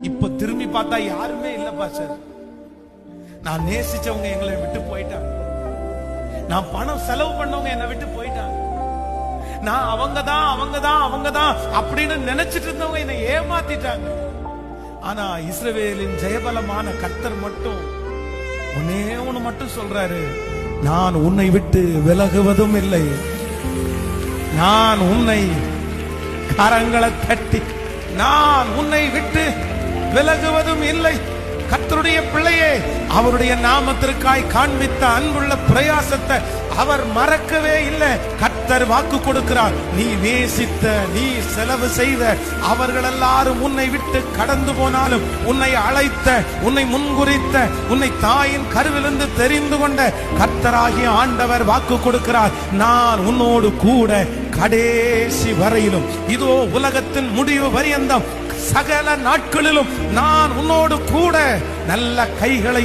இப்ப திரும்பி பார்த்தா யாருமே இல்லப்பா சார். நான் நேசிச்சவங்க எங்களை விட்டு போயிட்டாங்க. நான் பணம் செலவு பண்ணவங்க என்னை விட்டு போயிட்டாங்க. நான் அவங்கதான் அப்படின்னு நினைச்சிட்டு இருந்தவங்க என்னை ஏமாத்திட்டாங்க. ஆனா இஸ்ரவேலின் ஜெயபலமான கர்த்தர் மட்டும் ஒன்னே ஒண்ணு மட்டும் சொல்றாரு, நான் உன்னை விட்டு விலகுவதும் இல்லை, நான் உன்னை கரங்களை தட்டி நான் உன்னை விட்டு விலகுவதும் இல்லை. கர்த்தருடைய பிள்ளையே, அவருடைய நாமத்திற்காய் காண்பித்த அன்புள்ள பிரயாசத்தை அவர் மறக்கவே இல்லை. கர்த்தர் வாக்கு கொடுக்கிறார், நீ நேசித்த, நீ செலவு செய்த அவர்கள் எல்லாரும் உன்னை விட்டு கடந்து போனாலும், உன்னை அழைத்த, உன்னை முன்குறித்த, உன்னை தாயின் கருவிலிருந்து தெரிந்து கொண்ட கர்த்தராகிய ஆண்டவர் வாக்கு கொடுக்கிறார், நான் உன்னோடு கூட கடைசி வரையிலும், இதோ உலகத்தின் முடிவு பரியந்தம் சகல நாட்களிலும் நான் உன்னோடு கூட நல்ல கைகளை